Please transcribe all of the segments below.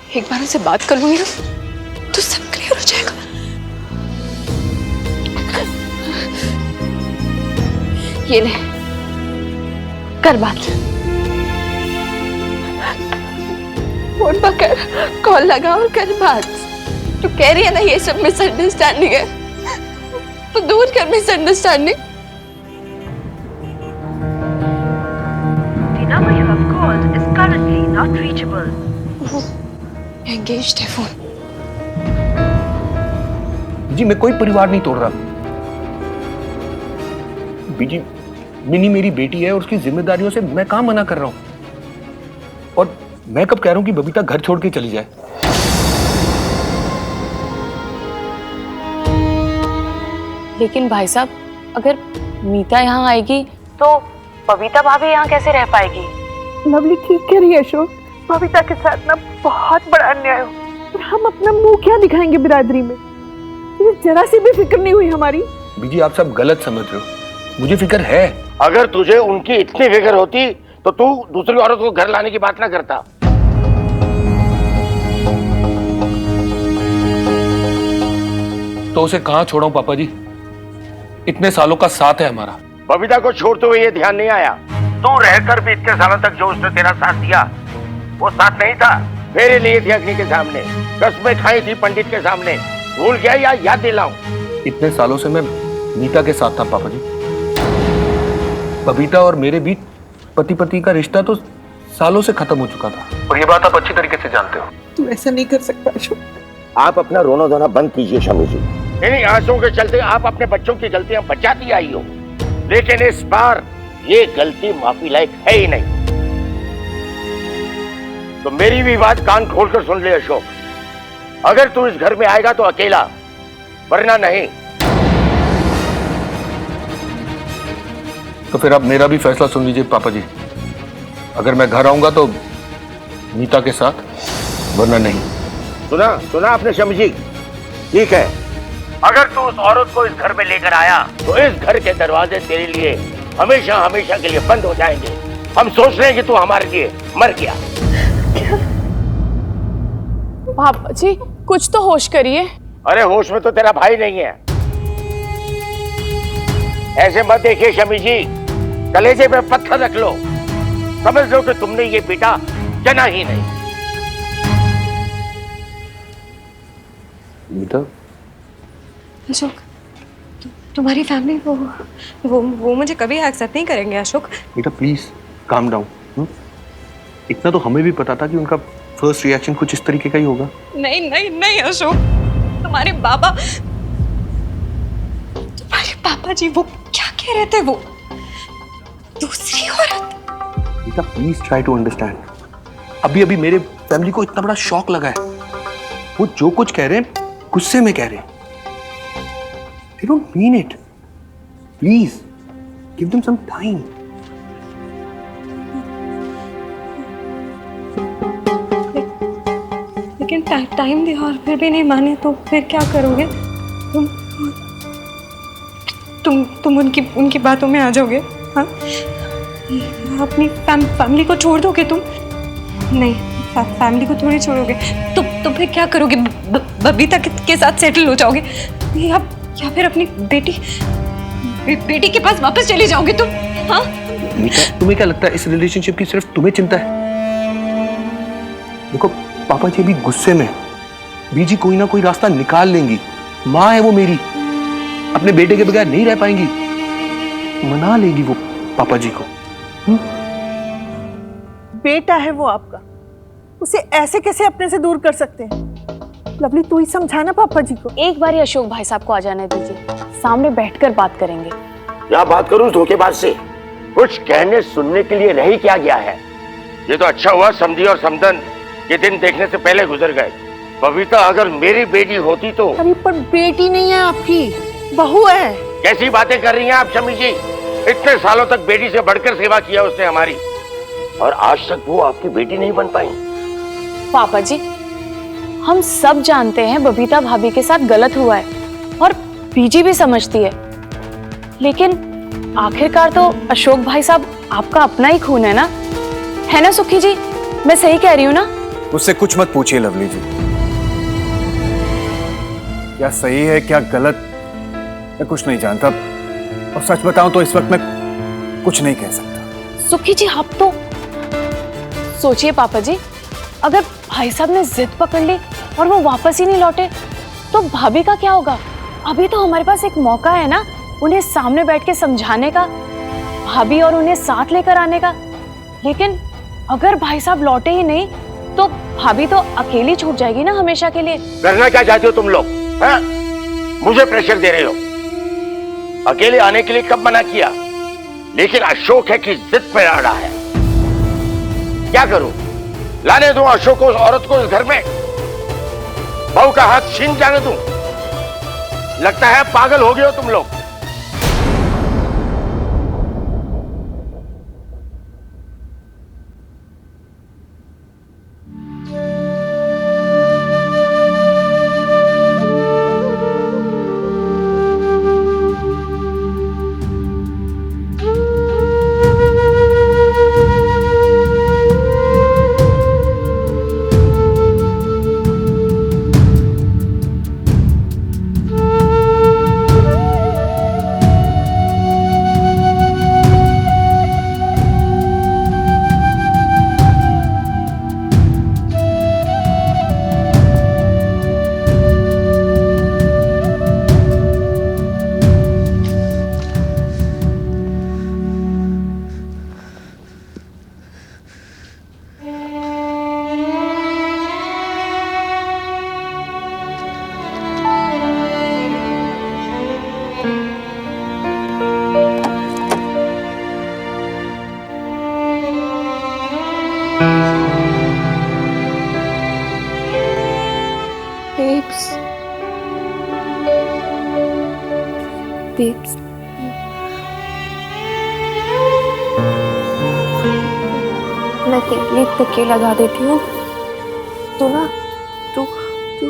एक बार उनसे बात कर लूंगी ना तो सब क्लियर हो जाएगा। ये ले, कर बात। फोन पकड़, कॉल लगा और कर बात। तू कह रही है ना ये सब मिसअंडरस्टैंडिंग है, तो दूर कर misunderstanding. The number you have called is currently not reachable. Engaged है फोन। जी मैं कोई परिवार नहीं तोड़ रहा बीजी, मिनी मेरी बेटी है और उसकी जिम्मेदारियों से मैं कहां मना कर रहा हूं। और मैं कब कह रहा हूं कि बबीता घर छोड़ के चली जाए। लेकिन भाई साहब, अगर मीता यहाँ आएगी तो बबीता भाभी यहाँ कैसे रह पाएगी? लवली ठीक कह रही है अशोक, बबीता के साथ ना बहुत बड़ा अन्याय हो और हम अपना मुंह क्या दिखाएंगे बिरादरी में। तुझे जरा सी भी फिक्र नहीं हुई हमारी? बीजी आप सब गलत समझ रहे हो, मुझे फिक्र है। अगर तुझे उनकी इतनी फिक्र होती तो तू दूसरी औरत को घर लाने की बात ना करता। तो उसे कहां छोड़ाऊं पापा जी, इतने सालों का साथ है हमारा। बबीता को छोड़ते हुए ये ध्यान नहीं आया, तू रहकर भी इतने सालों तक जो उसने तेरा साथ दिया वो साथ नहीं था। फेरे लिए थी अग्नि के सामने, कसमें खाई थी पंडित के सामने, भूल गया या याद दिलाऊं? इतने सालों से मैं मीता के साथ था पापा जी। बबीता और मेरे बीच पति पति का रिश्ता तो सालों से खत्म हो चुका था, और ये बात आप अच्छी तरीके से जानते हो। तू ऐसा नहीं कर सकता अशोक। आप अपना रोना धोना बंद कीजिए शमी जी। इन्हीं आंसुओं के चलते आप अपने बच्चों की गलतियां बचाती आई हो, लेकिन इस बार ये गलती माफी लायक है ही नहीं। तो मेरी भी बात कान खोलकर सुन ले अशोक, अगर तू इस घर में आएगा तो अकेला, वरना नहीं। तो फिर आप मेरा भी फैसला सुन लीजिए पापा जी, अगर मैं घर आऊंगा तो मीता के साथ, वरना नहीं। सुना सुना आपने शमी जी? ठीक है, अगर तू उस औरत को इस घर में लेकर आया तो इस घर के दरवाजे तेरे लिए हमेशा हमेशा के लिए बंद हो जाएंगे। हम सोच रहे हैं कि तू हमारे लिए मर गया। पापा जी कुछ तो होश करिए। अरे होश में तो तेरा भाई नहीं है। ऐसे मत देखिए शमी जी, कलेजे पे पत्थर रख लो, समझ लो कि तुमने ये बेटा जना ही नहीं। मीता, अशोक, तुम्हारी फैमिली वो मुझे कभी एक्सेप्ट नहीं करेंगे अशोक। मीता प्लीज काम डाउन। इतना तो हमें भी पता था कि उनका फर्स्ट रिएक्शन कुछ इस तरीके का ही होगा। नहीं नहीं नहीं अशोक, तुम्हारे पापा जी वो क्या कह रहे थे? वो दूसरी औरत। मीता प्लीज ट्राई टू अंडरस्टैंड। अभी अभी मेरे फैमिली को इतना बड़ा शॉक लगा है, वो जो कुछ कह रहे हैं गुस्से में कह रहे हैं। They don't mean it. Please, give them some time. लेकिन टाइम दिया और फिर भी नहीं माने तो फिर क्या करोगे? तुम उनकी बातों में आ जाओगे? हाँ, अपनी फैमिली को छोड़ दोगे तुम? नहीं, फैमिली को थोड़ी छोड़ोगे। तो फिर क्या करोगे? बबीता के साथ सेटल हो जाओगे या फिर अपनी बेटी के पास वापस चले जाओगे तुम? हाँ? मीता, तुम्हें क्या लगता है इस रिलेशनशिप की सिर्फ तुम्हें चिंता है? देखो पापा जी भी गुस्से में, बीजी कोई ना कोई रास्ता निकाल लेंगी। माँ है वो मेरी, अपने बेटे के बगैर नहीं रह पाएंगी, मना लेगी वो पापा जी को। बेटा है वो आपका, उसे ऐसे कैसे अपने से दूर कर सकते हैं? लवली तू ही समझाना पापा जी को। एक बार अशोक भाई साहब को आ जाने दीजिए, सामने बैठकर बात करेंगे। क्या बात करूं धोखेबाज से? कुछ कहने सुनने के लिए रह क्या गया है? ये तो अच्छा हुआ समधी और समधन ये दिन देखने से पहले गुजर गए। बबीता अगर मेरी बेटी होती तो। अरे पर बेटी नहीं है आपकी, बहू है। कैसी बातें कर रही हैं आप शमी जी? इतने सालों तक बेटी से बढ़कर सेवा किया उसने हमारी, और आज तक वो आपकी बेटी नहीं बन पाई। पापा जी हम सब जानते हैं बबीता भाभी के साथ गलत हुआ है और बीजी भी समझती है, लेकिन आखिरकार तो अशोक भाई साहब आपका अपना ही खून है ना सुखी जी? मैं सही कह रही हूँ ना? मुझसे कुछ मत पूछिए लवली जी। क्या सही है क्या गलत मैं कुछ नहीं जानता, और सच बताऊं तो इस वक्त मैं कुछ नहीं कह सकता। सुखी जी आप तो सोचिए पापा जी, अगर भाई साहब ने जिद पकड़ ली और वो वापस ही नहीं लौटे तो भाभी का क्या होगा? अभी तो हमारे पास एक मौका है ना उन्हें सामने बैठ के समझाने का, भाभी और उन्हें साथ लेकर आने का। लेकिन अगर भाई साहब लौटे ही नहीं तो भाभी तो अकेली छूट जाएगी ना हमेशा के लिए। करना क्या चाहते हो तुम लोग? हैं? मुझे प्रेशर दे रहे हो? अकेले आने के लिए कब मना किया? लेकिन अशोक है कि जिद पे अड़ा है। क्या करूं? लाने दूं अशोक को, उस औरत को इस घर में? बहू का हाथ छीन जाने दूं? लगता है पागल हो गए हो तुम लोग। Babes. मैं तेरे लिए तकिए लगा देती हूँ। तू ना तू तू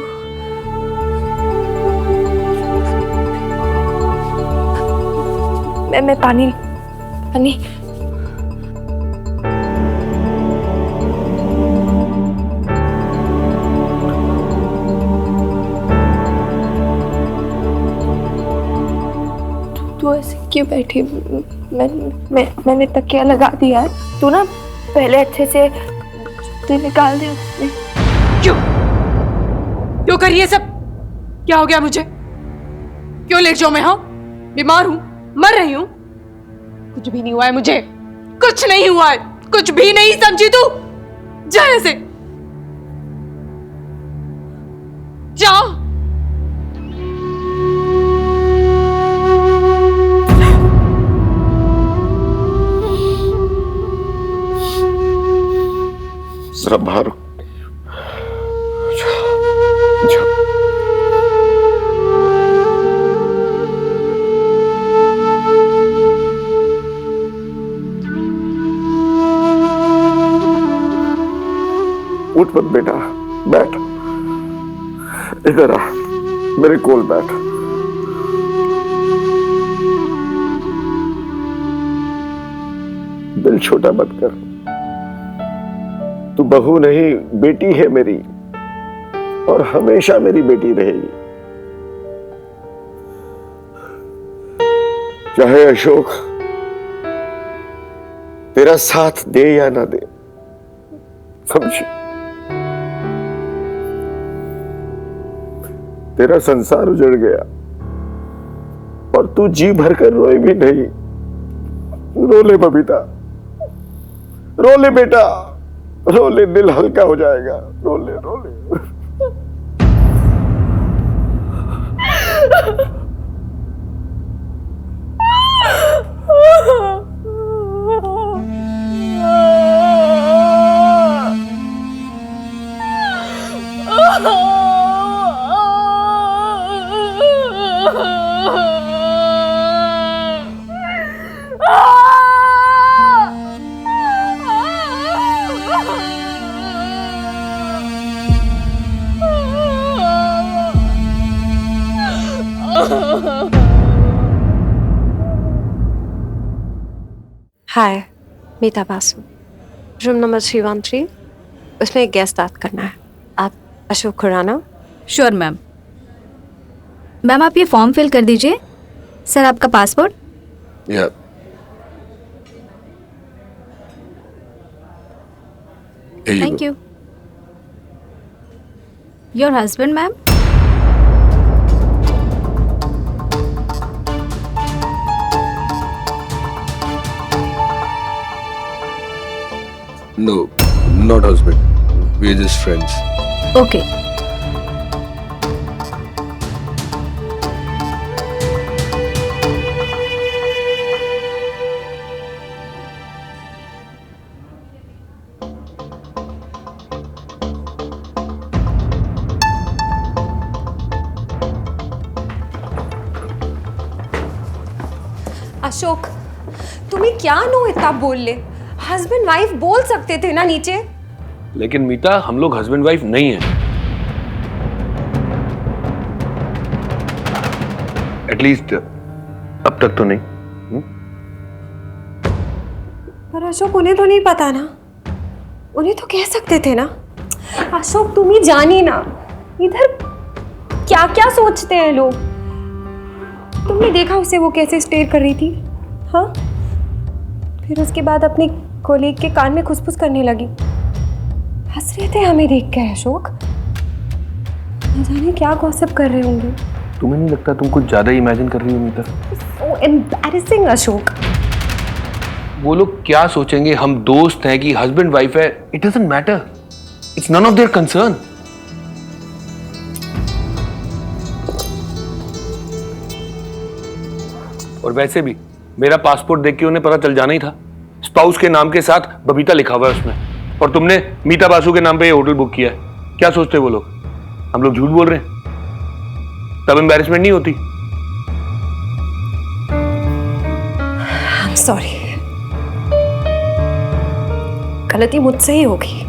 मैं पानी पानी तू ऐसे क्यों बैठी? मैंने तकिया लगा दिया है। तू ना पहले अच्छे से तू निकाल दे उसमें। क्यों कर रही है सब? क्या हो गया मुझे? क्यों लेट जाऊं मैं? हाँ, बीमार हूं, मर रही हूं। कुछ भी नहीं हुआ है मुझे, कुछ नहीं हुआ है, कुछ भी नहीं। समझी तू? जा ऐसे जा। जरा बाहर उठ मत बेटा, बैठ इधर आ, मेरे कोल बैठ। दिल छोटा मत कर, तू बहू नहीं बेटी है मेरी, और हमेशा मेरी बेटी रहेगी। चाहे अशोक तेरा साथ दे या ना दे, समझी? तेरा संसार उजड़ गया और तू जी भरकर रोए भी नहीं। रो ले बबीता, रो ले बेटा, रो ले, दिल हल्का हो जाएगा। रो ले रो ले। Hi, Meeta Basu. Room number 313. उसमें एक गेस्ट ऐड करना है। आप Ashok Khurana. Sure ma'am. Ma'am आप ये फॉर्म फिल कर दीजिए। सर आपका पासपोर्ट। या thank you. Your husband ma'am. No, not husband, we are just friends. Okay. Ashok, तुम्हें क्या नो इतना बोल ले? हस्बैंड वाइफ बोल सकते थे ना नीचे। लेकिन मीता, हम लोग हस्बैंड वाइफ नहीं हैं। एटलीस्ट अब तक तो नहीं। पर अशोक, उन्हें तो नहीं पता ना। उन्हें तो कह सकते थे ना। अशोक, तुम ही जानी ना इधर क्या क्या सोचते हैं लोग। तुमने देखा उसे वो कैसे स्टेयर कर रही थी? हाँ, फिर उसके बाद अपनी कोलीग के कान में खुसफुस करने लगी। हंस रहे थे हमें देख के अशोक। न जाने क्या गॉसिप कर रहे होंगे। तुम्हें नहीं लगता तुम कुछ ज्यादा इमेजिन कर रही हो मीता? So embarrassing Ashok. वो लोग क्या सोचेंगे? हम दोस्त हैं कि हस्बैंड वाइफ है, it doesn't matter. It's none of their concern. और वैसे भी मेरा पासपोर्ट देख के उन्हें पता चल जाना ही था। स्पाउस के नाम के साथ बबीता लिखा हुआ है उसमें, और तुमने मीता बासु के नाम पे ये होटल बुक किया है। क्या सोचते वो लोग? हम लोग झूठ बोल रहे हैं? तब एम्बैरेसमेंट नहीं होती? I'm sorry। गलती मुझसे ही होगी।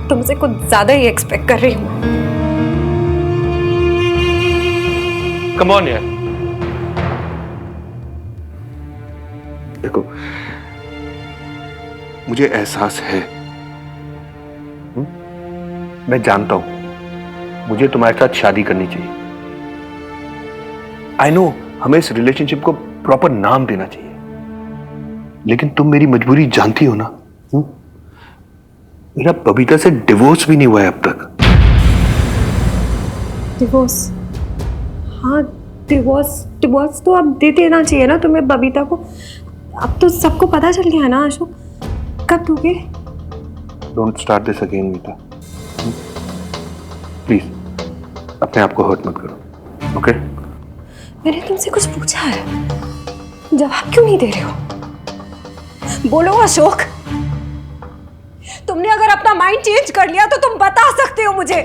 तुमसे कुछ ज्यादा ही एक्सपेक्ट कर रही हूँ। कम ऑन यार। देखो, मुझे एहसास है, मैं जानता हूं मुझे तुम्हारे साथ शादी करनी चाहिए। आई नो हमें इस रिलेशनशिप को प्रॉपर नाम देना चाहिए, लेकिन तुम मेरी मजबूरी जानती हो ना। मेरा बबीता से डिवोर्स भी नहीं हुआ है अब तक। डिवोर्स? हाँ, डिवोर्स तो अब दे देना चाहिए ना तुम्हें बबीता को। अब तो सबको पता चल गया ना अशोक। कब दोगे? Don't start this again Meeta, please अपने आप को हर्ट मत करो, ओके? मैंने तुमसे कुछ पूछा है, जवाब क्यों नहीं दे रहे हो? बोलो अशोक। तुमने अगर अपना माइंड चेंज कर लिया तो तुम बता सकते हो मुझे।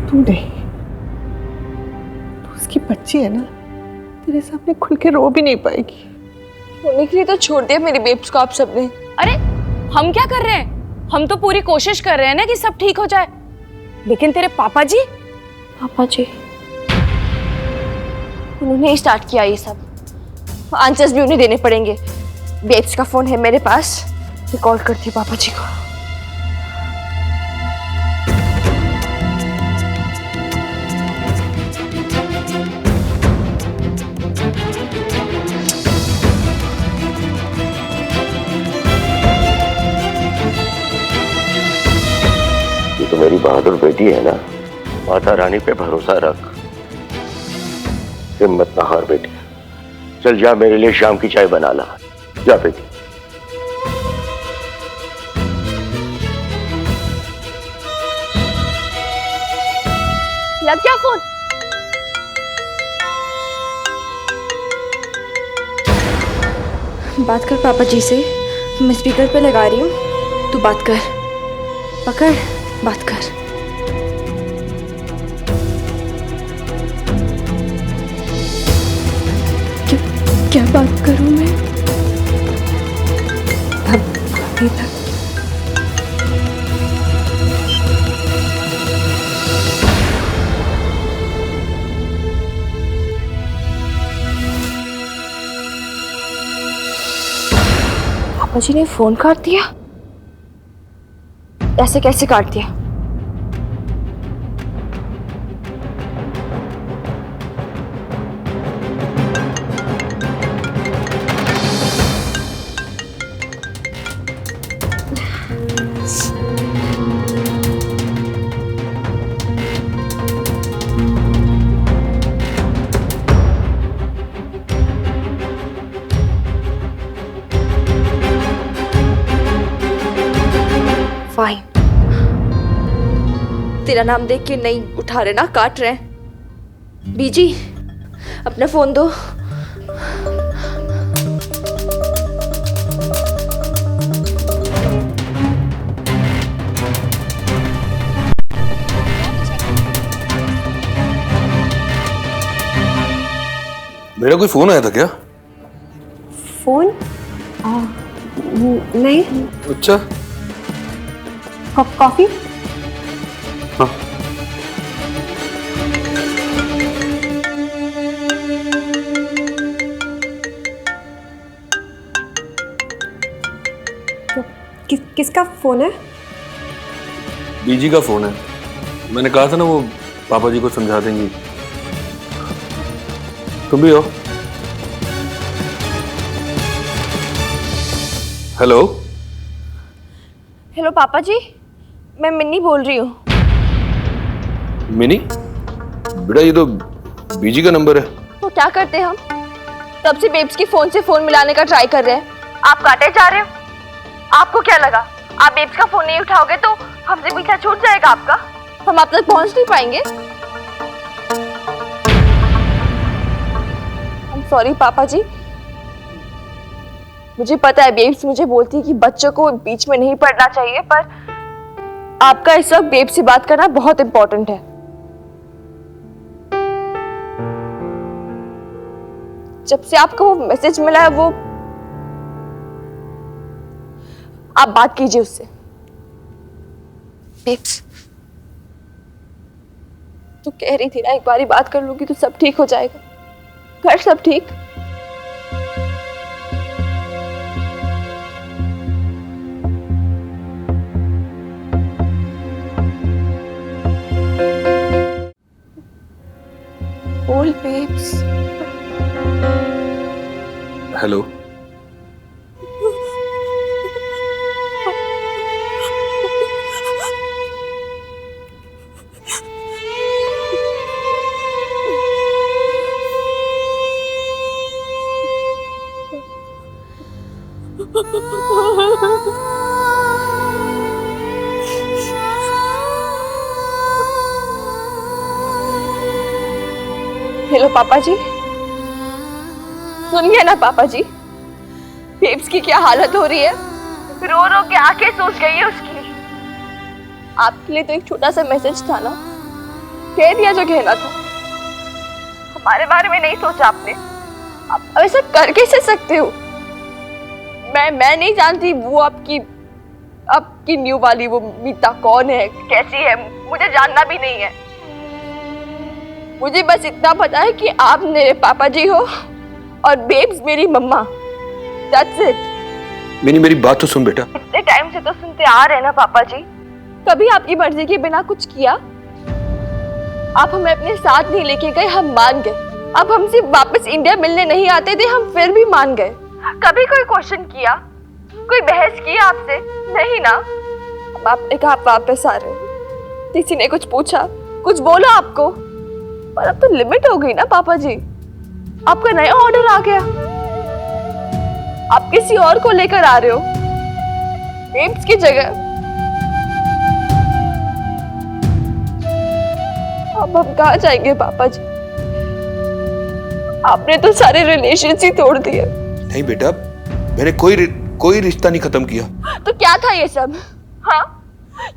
तू नहीं, तू उसकी बच्ची है ना, तेरे सामने खुल के रो भी नहीं पाएगी। रोने के लिए तो छोड़ दिया मेरी बेब्स को आप सबने। अरे हम क्या कर रहे हैं? हम तो पूरी कोशिश कर रहे हैं ना कि सब ठीक हो जाए। लेकिन तेरे पापा जी उन्होंने ही स्टार्ट किया ये सब। आंसर्स भी उन्हें देने पड़ेंगे। बेब्स का फोन है मेरे पास, मैं कॉल करती हूँ पापा जी को। तो मेरी बहादुर बेटी है ना, माता रानी पे भरोसा रख, हिम्मत ना हार बेटी। चल जा, मेरे लिए शाम की चाय बना ला। जा बेटी। लग गया फोन? बात कर पापा जी से, मैं स्पीकर पे लगा रही हूँ, तू बात कर। पकड़, बात कर। क्या बात करूं मैं? अभी तक पापा जी ने फोन काट दिया? ऐसे कैसे काट दिया? फाइन, तेरा नाम देख के नहीं उठा रहे ना, काट रहे हैं। बीजी, अपना फोन दो। मेरा कोई फोन आया था क्या? फोन? नहीं। अच्छा। कॉफी? हाँ। किसका फोन है? बीजी का फोन है। मैंने कहा था ना वो पापा जी को समझा देंगी। तुम भी हो? हेलो। हेलो पापा जी, मैं मिन्नी बोल रही हूँ। मिनी? बेटा ये तो बीजी का नंबर है। तो क्या करते हम? तब से बेब्स की फोन से फोन मिलाने का ट्राई कर रहे हैं, आप काटे जा रहे हो। आपको क्या लगा आप बेब्स का फोन नहीं उठाओगे तो हमसे पीछा छूट जाएगा आपका? हम आप तक पहुंच नहीं पाएंगे। सॉरी पापा जी, मुझे पता है बेब्स मुझे बोलती है कि बच्चों को बीच में नहीं पढ़ना चाहिए, पर आपका इस वक्त बेब्स से बात करना बहुत इंपॉर्टेंट है। जब से आपको वो मैसेज मिला है, वो आप बात कीजिए उससे। बेब्स, तू कह रही थी ना एक बारी बात कर लूंगी तो सब ठीक हो जाएगा। घर सब ठीक? बोल बेब्स। हेलो। हेलो पापा जी, सुनिए ना पापा जी, बेब्स की क्या हालत हो रही है। रो रो के आंखें सूज गई है उसकी। आपके लिए तो एक छोटा सा मैसेज था ना, कह दिया जो कहना था। हमारे बारे में नहीं सोचा आपने। आप ऐसा कर कैसे सकते हो? मैं नहीं जानती वो आपकी न्यू वाली वो मीता कौन है, कैसी है, मुझे जानना भी नहीं है। मुझे बस इतना पता है कि आप मेरे पापा जी हो और बेब्स मेरी मम्मा। That's it. मिनी मेरी बात तो सुन बेटा। इतने टाइम से तो सुनते आ रहे हैं ना पापा जी। कभी आपकी मर्जी के बिना कुछ किया? आप हमें अपने साथ नहीं लेके गए, हम मान गए। आप हमसे वापस इंडिया मिलने नहीं आते थे, हम फिर भी मान गए। कभी कोई क्वेश्चन किया, कोई बहस की आपसे? नहीं ना। अब आपने कहा आप वापस आ रहे हो, किसी ने कुछ पूछा, कुछ बोला आपको? पर अब तो लिमिट हो गई ना पापा जी। आपका नया ऑर्डर आ गया, आप किसी और को लेकर आ रहे हो बेब्स की जगह। अब हम कहाँ जाएंगे पापा जी? आपने तो सारे रिलेशन ही तोड़ दिए। नहीं बेटा, मैंने कोई रिश्ता नहीं खत्म किया। तो क्या था ये सब? हाँ,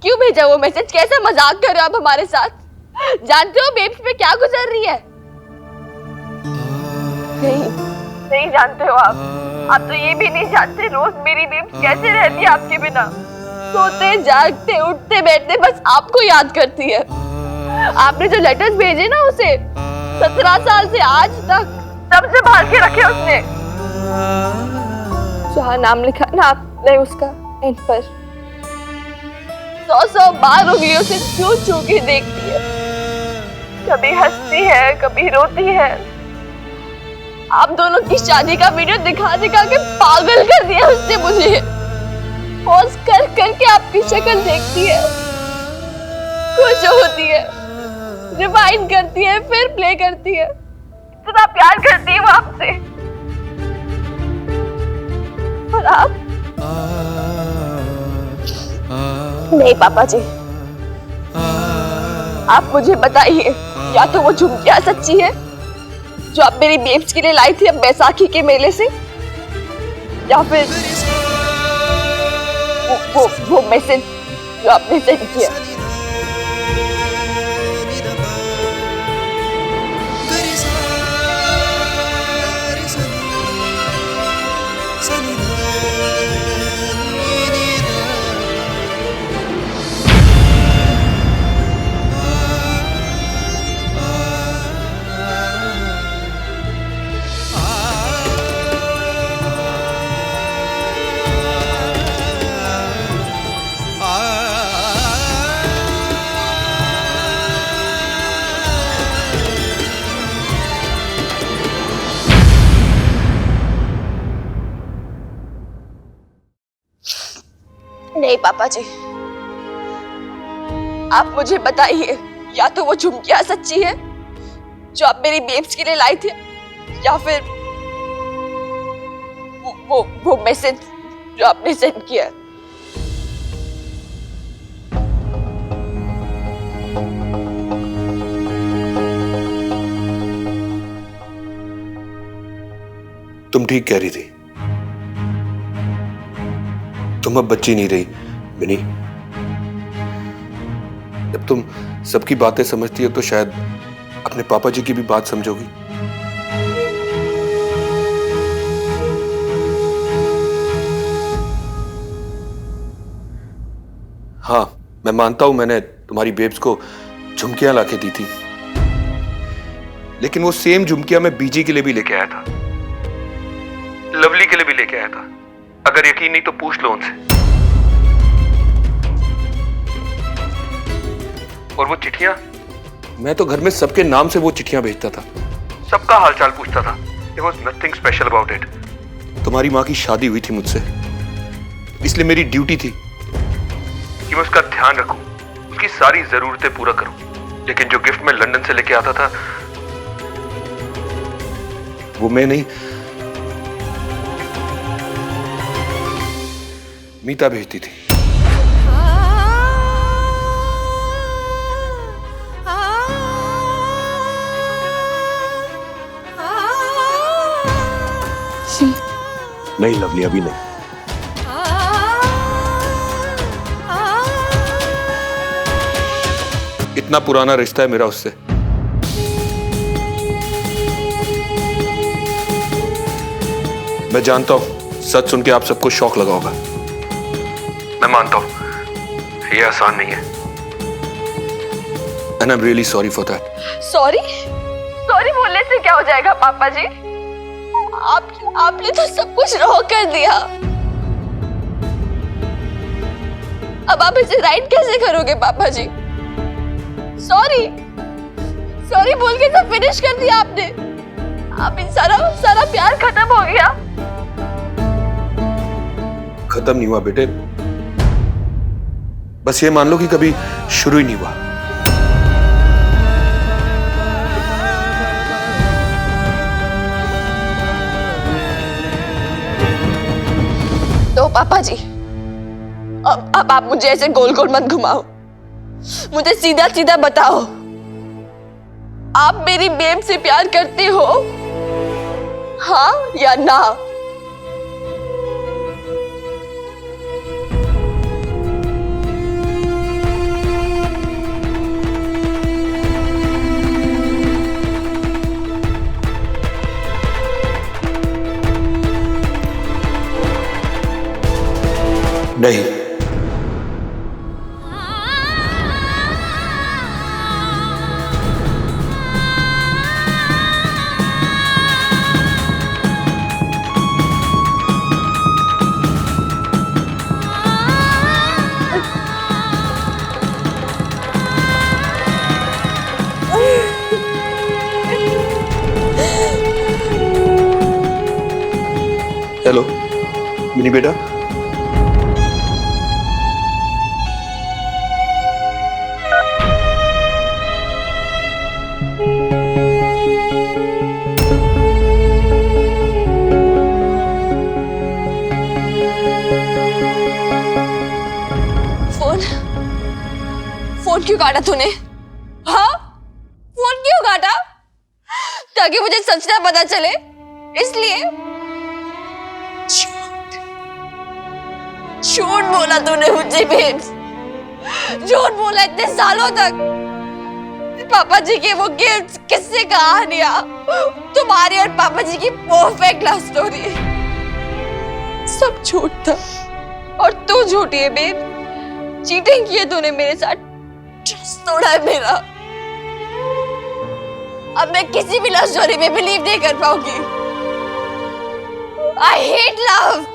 क्यों भेजा वो मैसेज? कैसा मजाक कर रहे हो आप हमारे साथ? जानते हो बेब्स पे क्या गुजर रही है? नहीं जानते हो आप तो ये भी नहीं जानते रोज मेरी बेब्स कैसे रहती है आपके बिना। सोते जागते उठते बैठते बस आपको याद करती है। आपने जो लेटर्स भेजे ना उसे, 17 साल से आज तक सबसे भाल के रखे उसने। जहाँ नाम लिखा ना आपने उसका एंड पर 100 बार उंगलियों से छू छू के देखती है, कभी हंसती है कभी रोती है। आप दोनों की शादी का वीडियो दिखा दिखा के पागल कर दिया उसने मुझे। पॉज कर करके आपकी शक्ल देखती है, खुश होती है, रिवाइंड करती है, फिर प्ले करती है। इतना प्यार करती है वो आपसे। और आप नहीं पापा जी, आप मुझे बताइए, या तो वो झुमकियां सच्ची है जो आप मेरी बेब्स के लिए लाई थी अब बैसाखी के मेले से, या फिर वो मैसेज जो आपने सेंड किया। नहीं पापा जी, आप मुझे बताइए, या तो वो झुमकियां सच्ची है जो आप मेरी बेब्स के लिए लाई थी, या फिर वो मैसेज जो आपने सेंड किया। तुम ठीक कह रही थी, तुम अब बच्ची नहीं रही मिनी। जब तुम सबकी बातें समझती हो तो शायद अपने पापा जी की भी बात समझोगी। हाँ, मैं मानता हूं मैंने तुम्हारी बेब्स को झुमकियां लाके दी थी, लेकिन वो सेम झुमकियां मैं बीजी के लिए भी लेके आया था, लवली के लिए भी लेके आया था। अगर यकीन नहीं तो पूछ लो उनसे। और वो चिट्ठियां, मैं तो घर में सबके नाम से वो चिट्ठियां भेजता था, सबका हालचाल पूछता था। There was nothing special about it. तुम्हारी माँ की शादी हुई थी मुझसे, इसलिए मेरी ड्यूटी थी कि मैं उसका ध्यान रखूं, उसकी सारी जरूरतें पूरा करूं। लेकिन जो गिफ्ट मैं लंदन से लेके आता था वो मैं नहीं, मीता भेजती थी। नहीं लवली, अभी नहीं। इतना पुराना रिश्ता है मेरा उससे। मैं जानता हूं सच सुन के आप सबको शॉक लगा होगा, मैं मानता हूं ये आसान नहीं है। And I'm really sorry for that. Sorry? Sorry बोलने से क्या हो जाएगा पापा जी? आपने तो सब कुछ रॉन्ग कर दिया। अब आप इसे राइट कैसे करोगे पापा जी? सॉरी सॉरी बोल के सब फिनिश कर दिया आपने। अब सारा प्यार खत्म हो गया। खत्म नहीं हुआ बेटे, बस ये मान लो कि कभी शुरू ही नहीं हुआ। तो पापा जी, अब आप मुझे ऐसे गोल गोल मत घुमाओ, मुझे सीधा सीधा बताओ, आप मेरी बेब से प्यार करते हो, हाँ या ना? नहीं, मिनी बेटा, फोन क्यों काटा तूने? हाँ, फोन क्यों काटा? ताकि मुझे सच ना पता चले, इसलिए झूठ बोला तूने मुझे बेब्स, झूठ बोला इतने सालों तक। पापा जी के वो गिफ्ट्स, किससे कहानियां, तुम्हारी और पापा जी की परफेक्ट लव स्टोरी, सब झूठ था। और तू झूठी है बेब, चीटिंग की है तूने मेरे साथ, ट्रस्ट तोड़ा है मेरा। अब मैं किसी भी लव स्टोरी में बिलीव नहीं कर पाऊंगी। I hate love.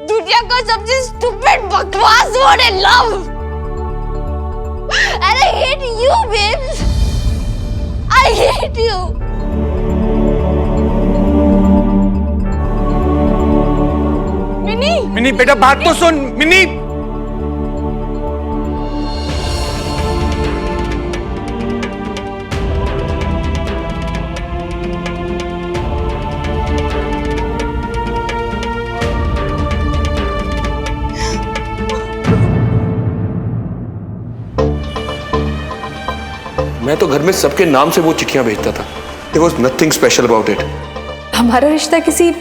दुनिया का सबसे स्टूपिड बकवास वर्ड है love. And I hate you, babes. I hate you. Mini, mini बेटा बात तो सुन। मिनी, मैं तो घर में सबके नाम से वो चिट्ठियां भेजता था। There was nothing special about it. हमारा रिश्ता किसी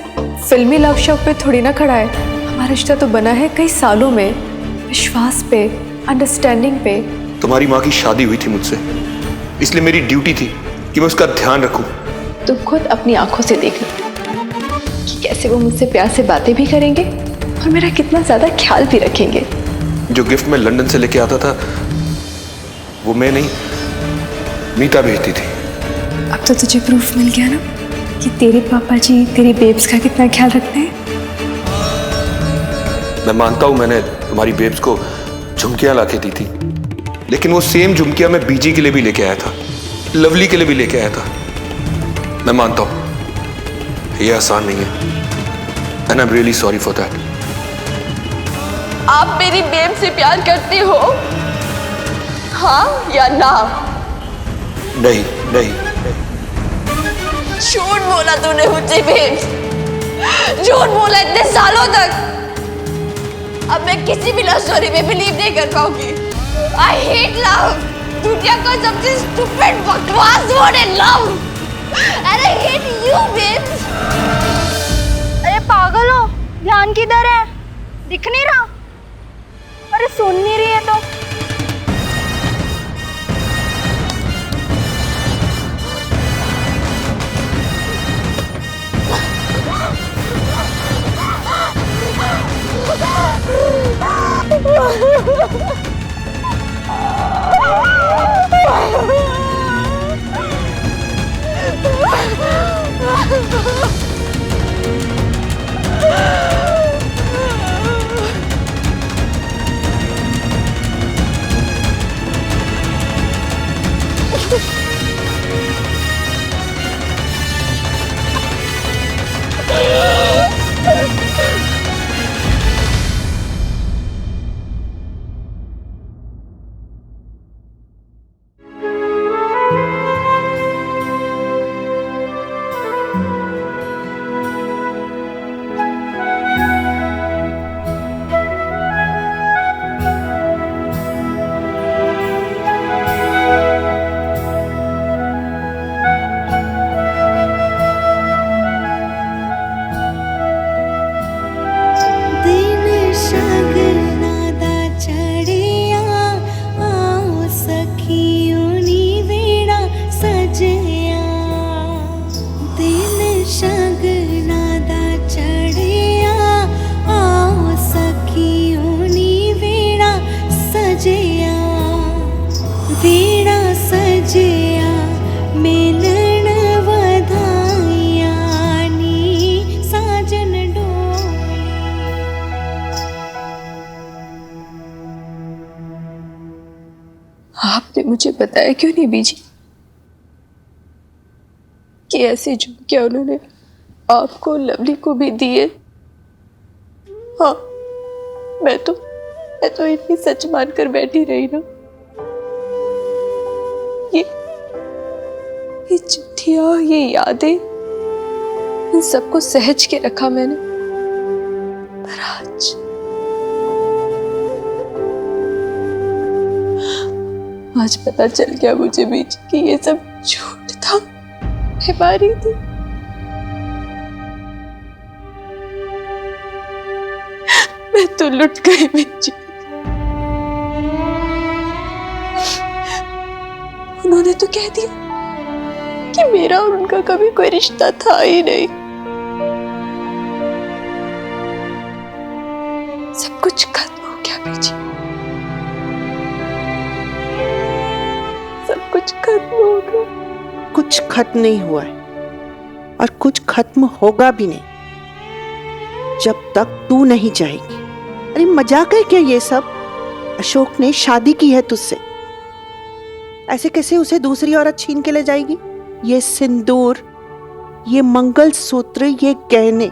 फिल्मी लव शॉप पे थोड़ी ना खड़ा है। हमारा रिश्ता तो बना है कई सालों में, विश्वास पे, अंडरस्टैंडिंग पे। तुम्हारी माँ की शादी हुई थी मुझसे, इसलिए मेरी ड्यूटी थी कि मैं उसका ध्यान रखूं। तुम खुद अपनी आंखों से देख लो कि कैसे वो मुझसे प्यार से बातें भी करेंगे और मेरा कितना ज्यादा ख्याल भी रखेंगे। जो गिफ्ट मैं लंदन से लेके आता था वो मैं नहीं, मीता भेजती थी। अब तो तुझे प्रूफ मिल गया ना कि तेरे पापा जी तेरी बेब्स का कितना ख्याल रखते हैं। मैं मानता हूं मैंने तुम्हारी बेब्स को झुमकियां लाके दी थी, लेकिन वो सेम झुमकियां मैं बीजी के लिए भी लेके आया था, लवली के लिए भी लेके आया था। मैं मानता हूं ये आसान नहीं है, and I am really sorry for that. आप मेरी बेब से प्यार करते हो, हाँ या ना? नहीं नहीं, झूठ बोला तूने मुझे बेब, झूठ बोला इतने सालों तक। अब मैं किसी भी लव स्टोरी में बिलीव नहीं कर पाऊंगी। I hate love. दुनिया का सबसे स्टूपिड बकवास वर्ड है love. And I hate you babe. अरे पागल हो, ध्यान किधर है? दिख नहीं रहा? अरे सुन नहीं रही है तो? आपने मुझे बताया क्यों नहीं बीजी कि ऐसे झुमकियां उन्होंने आपको लवली को भी दिए? हाँ, मैं तो इतनी सच मानकर बैठी रही ना। ये चिट्ठियाँ, ये यादें, इन सबको सहज के रखा मैंने। पर आज पता चल गया मुझे बीच कि ये सब झूठ था, बीमारी थी। मैं तो लुट गई बीच। उन्होंने तो कह दिया कि मेरा और उनका कभी कोई रिश्ता था ही नहीं। सब कुछ खत्म हो गया बीजी, सब कुछ खत्म हो गया। कुछ खत्म नहीं हुआ है और कुछ खत्म होगा भी नहीं जब तक तू नहीं चाहेगी। अरे मजाक है क्या ये सब? अशोक ने शादी की है तुझसे, ऐसे कैसे उसे दूसरी औरत छीन के ले जाएगी? ये सिंदूर, ये मंगलसूत्र, ये गहने,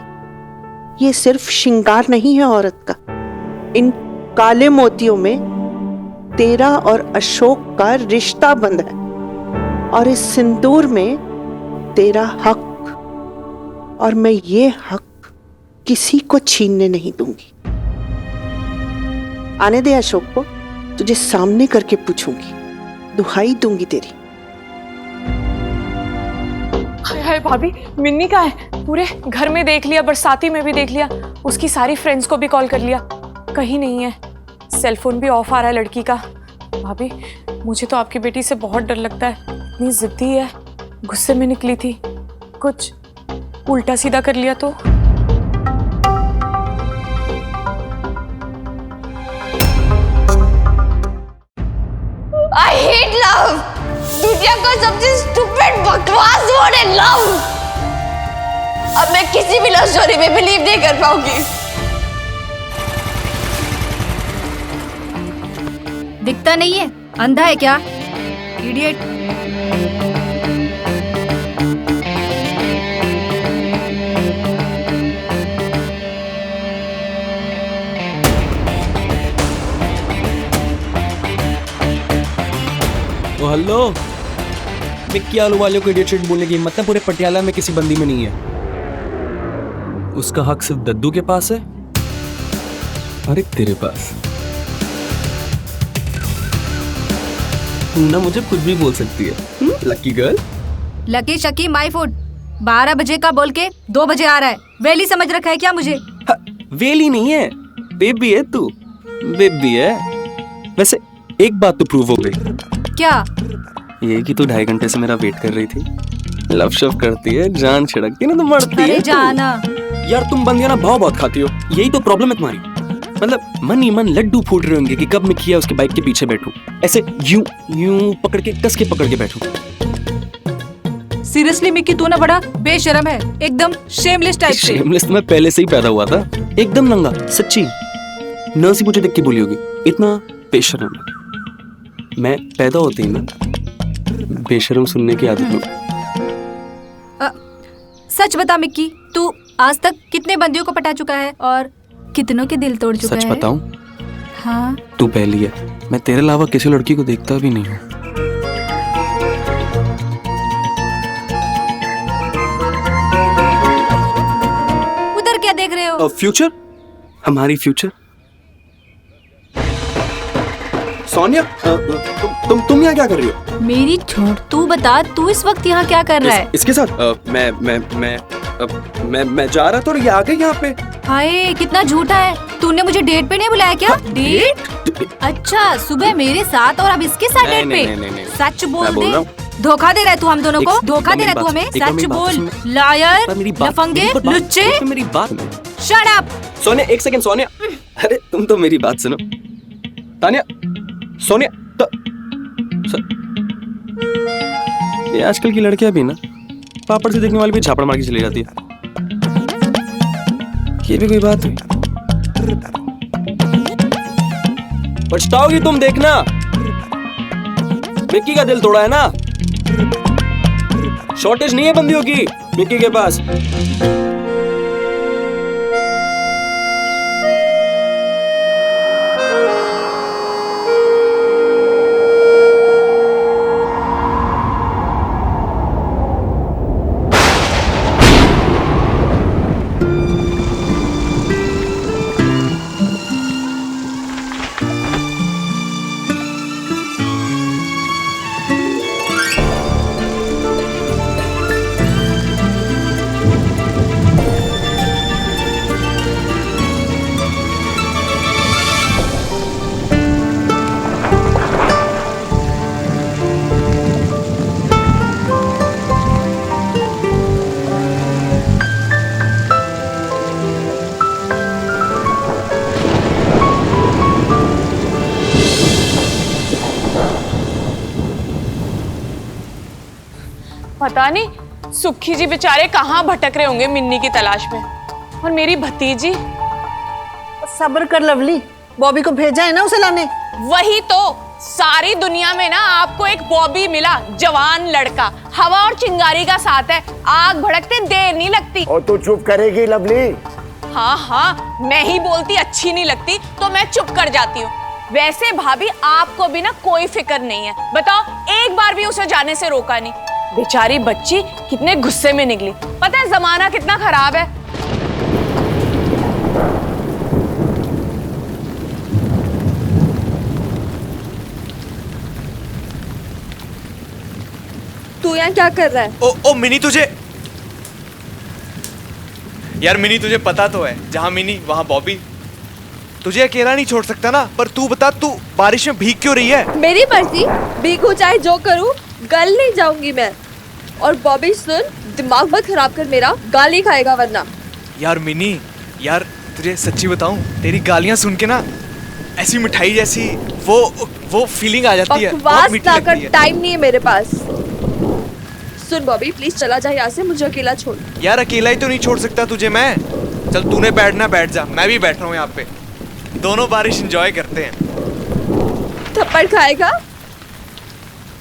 ये सिर्फ श्रृंगार नहीं है औरत का। इन काले मोतियों में तेरा और अशोक का रिश्ता बंधा है और इस सिंदूर में तेरा हक, और मैं ये हक किसी को छीनने नहीं दूंगी। आने दे अशोक को, तुझे सामने करके पूछूंगी, दुहाई दूंगी तेरी। हाय हाय भाभी, मिन्नी कहाँ है? पूरे घर में देख लिया, बरसाती में भी देख लिया, उसकी सारी फ्रेंड्स को भी कॉल कर लिया, कहीं नहीं है। सेल फोन भी ऑफ आ रहा है लड़की का। भाभी, मुझे तो आपकी बेटी से बहुत डर लगता है, इतनी जिद्दी है। गुस्से में निकली थी, कुछ उल्टा सीधा कर लिया तो। I hate love. दुनिया का सबसे स्टूपिड बकवास वर्ड है लव। अब मैं किसी भी लव स्टोरी में बिलीव नहीं कर पाऊंगी। दिखता नहीं है, अंधा है क्या? इडियट। ओ हेलो, मिक्की आलू वाले को इडियट शिट बोलने की हिम्मत ना पूरे पटियाला में किसी बंदी में नहीं है। उसका हक सिर्फ दद्दू के पास है, अरे तेरे पास। तू ना मुझे कुछ भी बोल सकती है, lucky girl. Lucky shaky my food. 12 बजे का बोल के 2 बजे आ रहा है। वेली समझ रखा है क्या मुझे? वेली नहीं है, बेबी है तू, बेबी है। वैसे एक बात तो प्रूव हो गई। क्या? ये कि तू 2.5 घंटे से मेरा वेट कर रही थी। लव शव करती है, जान छिड़कती है ना तो मरती है। अरे जाना यार, तुम बंदियां ना भाव बहुत खाती हो, यही तो प्रॉब्लम है तुम्हारी। मतलब मन ही मन लड्डू फूट रहे होंगे कि कब मैं किया उसके बाइक के पीछे बैठूं, ऐसे यूं यूं पकड़ के कस के पकड़ के बैठूं। सीरियसली मिक्की, तू ना बड़ा बेशरम है, एकदम शेमलेस टाइप से। शेमलेस तो मैं पहले से ही पैदा हुआ था, एकदम नंगा, सच्ची। नर्स ही मुझे देख के बोली होगी, इतना बेशरम है। मैं पैदा होते ही ना बेशरम सुनने की आदत में। सच बता मिक्की, तू आज तक कितने बंदियों को पटा चुका है और कितनों के दिल तोड़ चुका है? सच बताऊं? हाँ। तू पहली है, मैं तेरे अलावा किसी लड़की को देखता भी नहीं हूँ। उधर क्या देख रहे हो? फ्यूचर, हमारी फ्यूचर। सोनिया, तुम यहाँ क्या कर रही हो? मेरी छोड़, तू बता, तू इस वक्त यहाँ क्या कर रहा है? इसके साथ? मैं जा रहा था और ये आ गई यहाँ पे। हाय, कितना झूठा है। तूने मुझे डेट पे नहीं बुलाया क्या? डेट? अच्छा, सुबह मेरे साथ और अब इसके साथ डेट पे? नहीं। सच बोल दे, धोखा दे रहा है तू हम दोनों को, धोखा दे रहा है तू हमें। सच बोल, लायर, लफंगे, लुच्चे। मेरी बात सुनो। Shut up. सोनिया, एक सेकंड सोनिया। अरे तुम तो मेरी बात सुनो। तानिया, सोनिया तो ये आजकल की लड़कियां भी ना पापड़ से देखने वाली भी झापड़ मार के चली जाती है। ये भी कोई बात हुई? पछताओगी तुम, देखना। मिक्की का दिल तोड़ा है ना, शॉर्टेज नहीं है बंदियों की मिक्की के पास। पता नहीं सुखी जी बेचारे कहाँ भटक रहे होंगे मिन्नी की तलाश में। और मेरी भतीजी। सब्र कर लवली, बॉबी को भेजा है ना उसे लाने। वही तो, सारी दुनिया में ना आपको एक बॉबी मिला, जवान लड़का, हवा और चिंगारी का साथ है, आग भड़कते देर नहीं लगती। और तू चुप करेगी लवली? हाँ हाँ, मैं ही बोलती अच्छी नहीं लगती तो मैं चुप कर जाती हूँ। वैसे भाभी आपको भी ना कोई फिक्र नहीं है, बताओ एक बार भी उसे जाने से रोका नहीं। बेचारी बच्ची कितने गुस्से में निकली, पता है जमाना कितना खराब है। तू यहाँ क्या कर रहा है? ओ मिनी, तुझे यार मिनी तुझे पता तो है, जहां मिनी वहां बॉबी। तुझे अकेला नहीं छोड़ सकता ना, पर तू बता, तू बारिश में भीग क्यों रही है? मेरी मर्जी, भीगू चाहे जो करूँ, गल नहीं जाऊंगी मैं। और बॉबी सुन, दिमाग मत खराब कर मेरा, गाली खाएगा वरना। यार मिनी, यार तुझे सच्ची बताऊं, तेरी गालियां सुन के ना ऐसी मिठाई जैसी वो फीलिंग आ जाती है, बहुत बकवास मीठी ना लगती कर, है। टाइम नहीं है मेरे पास। सुन बॉबी प्लीज चला जा यहाँ से, मुझे अकेला छोड़। यार अकेला ही तो नहीं छोड़ सकता तुझे मैं। चल तूने बैठना बैठ जा, मैं भी बैठ रहा हूँ यहाँ पे, दोनों बारिश एंजॉय करते हैं। थप्पड़ खाएगा?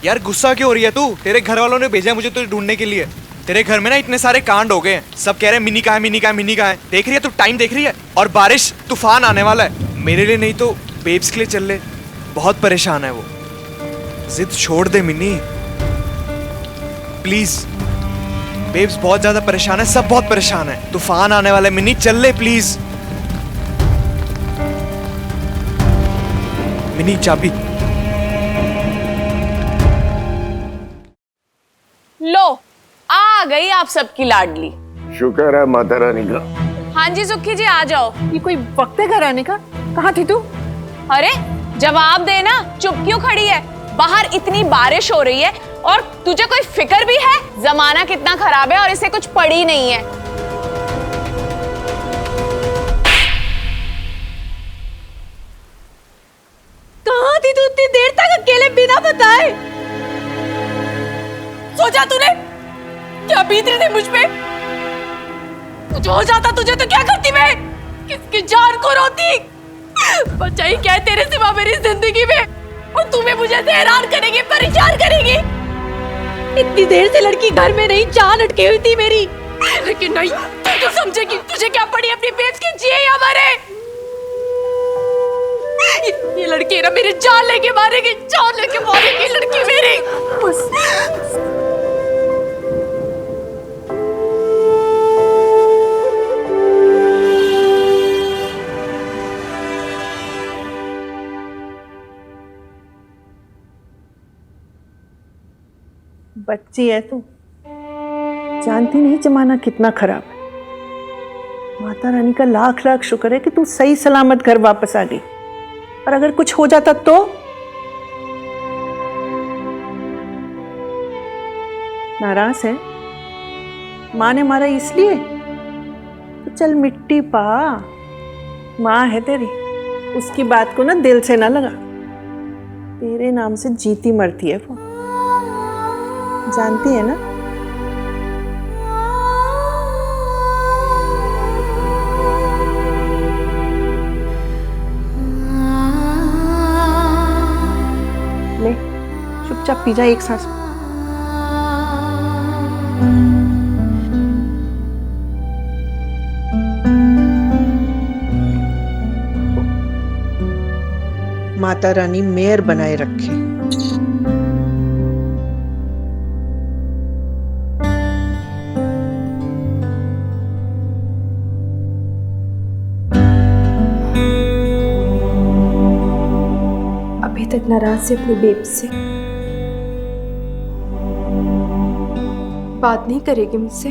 यार गुस्सा क्यों हो रही है तू? तेरे घर वालों ने भेजा है मुझे तुझे ढूंढने के लिए। तेरे घर में ना इतने सारे कांड हो गए हैं, सब कह रहे हैं मिनी कहाँ है, मिनी कहाँ है, मिनी कहाँ है। देख रही है तू, टाइम देख रही है? और बारिश तूफान आने वाला है, मेरे लिए नहीं तो बेब्स के लिए चल ले। बहुत परेशान है वो, जिद छोड़ दे मिनी प्लीज। बेब्स बहुत ज्यादा परेशान है, सब बहुत परेशान है, तूफान आने वाला है मिनी, चल ले प्लीज। मिनी चाबी लो, आ गई आप सबकी लाडली। शुक्र है माता रानी का। हाँ जी सुखी जी, आ जाओ। ये कोई वक्त है घर आने का? कहाँ थी तू? अरे जवाब देना, चुप क्यों खड़ी है? बाहर इतनी बारिश हो रही है और तुझे कोई फिक्र भी है? जमाना कितना खराब है और इसे कुछ पड़ी नहीं है। कहाँ थी तू इतनी देर तक अकेले बिना बताए? सोचा तूने क्या बीत रही थी मुझ पे? कुछ हो जाता तुझे तो क्या करती मैं? किसकी जान को रोती? बचा ही क्या है तेरे सिवा मेरी जिंदगी में? और तुम्हें मुझे हैरान करेगी, परेशान करेगी। इतनी देर से लड़की घर में नहीं, जान अटकी हुई थी मेरी, लेकिन नहीं, तू तो समझेगी। तुझे क्या पड़ी अपनी बेब्स की, जिए या मरे? ये लड़की ना मेरी जान लेके मारेगी, जान लेके मारेगी लड़की मेरी। बस बच्ची है तू, जानती नहीं जमाना कितना खराब है। माता रानी का लाख लाख शुक्र है कि तू सही सलामत घर वापस आ गई, और अगर कुछ हो जाता तो? नाराज है? माँ ने मारा इसलिए? तो चल मिट्टी पा, माँ है तेरी, उसकी बात को ना दिल से ना लगा। तेरे नाम से जीती मरती है वो, जानती है ना? ले चुपचाप पी जा एक सांस। माता रानी मेहर बनाए रखे। अभी तक नाराज से अपनी बेब से बात नहीं करेगी मुझसे,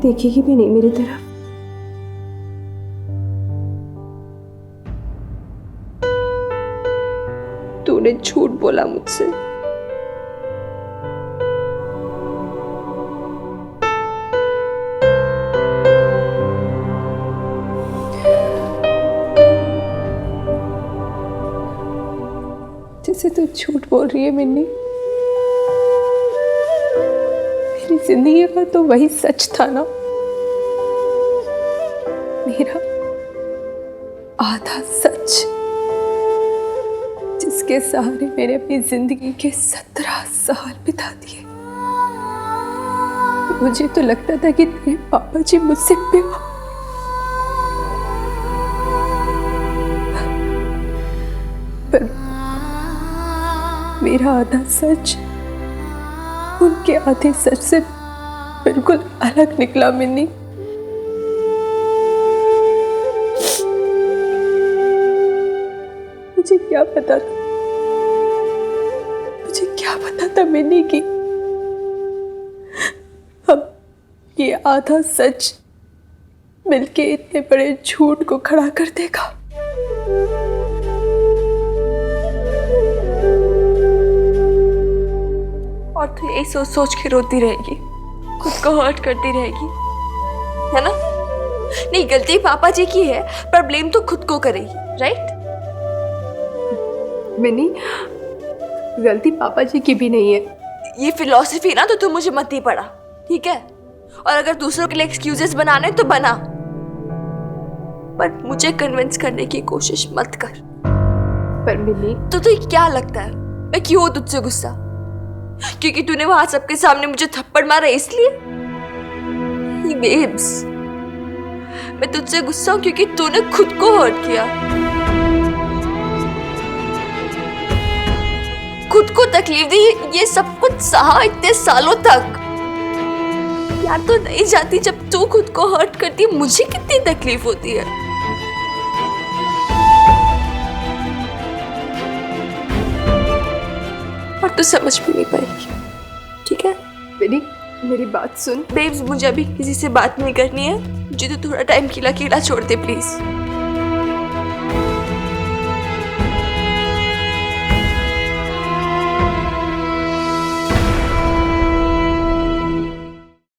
देखेगी भी नहीं मेरी तरफ। तूने झूठ बोला मुझसे। जैसे तू झूठ बोल रही है मिन्नी, जिंदगी का तो वही सच था ना, मेरा आधा सच, जिसके सहारे मैंने अपनी जिंदगी के 17 साल बिता दिए। मुझे तो लगता था कि तेरे पापा जी मुझसे बेवफा, पर मेरा आधा सच उनके आधे सच से बिल्कुल अलग निकला मिन्नी। मुझे क्या पता था मिन्नी की अब ये आधा सच मिलके इतने बड़े झूठ को खड़ा कर देगा। और तो यही सोच सोच के रोती रहेगी, खुद को हर्ट करती रहेगी, है ना? नहीं, गलती पापा जी की है, पर ब्लेम तो खुद को करेगी, राइट? मिनी, गलती पापा जी की भी नहीं है। ये फिलॉसफी ना तो तुम मुझे मत ही पड़ा, ठीक है? और अगर दूसरों के लिए एक्सक्यूजेस बनाने तो बना, पर मुझे कन्विंस करने की कोशिश मत कर। पर मिनी, तो तुझे क्या लगता है मैं क्यों हूं तुझसे गुस्सा? क्योंकि तूने वहां सबके सामने मुझे थप्पड़ मारा इसलिए? बेब्स, मैं तुझसे गुस्सा हूं क्योंकि तूने खुद को हर्ट किया, खुद को तकलीफ दी, ये सब कुछ सहा इतने सालों तक। यार तो नहीं जाती, जब तू खुद को हर्ट करती है मुझे कितनी तकलीफ होती है। और तू समझ भी नहीं पाएगी, ठीक है? मेरी बात सुन। बेब्स, मुझे अभी किसी से बात नहीं करनी है, मुझे तो थोड़ा टाइम के लिए अकेला छोड़ दे प्लीज।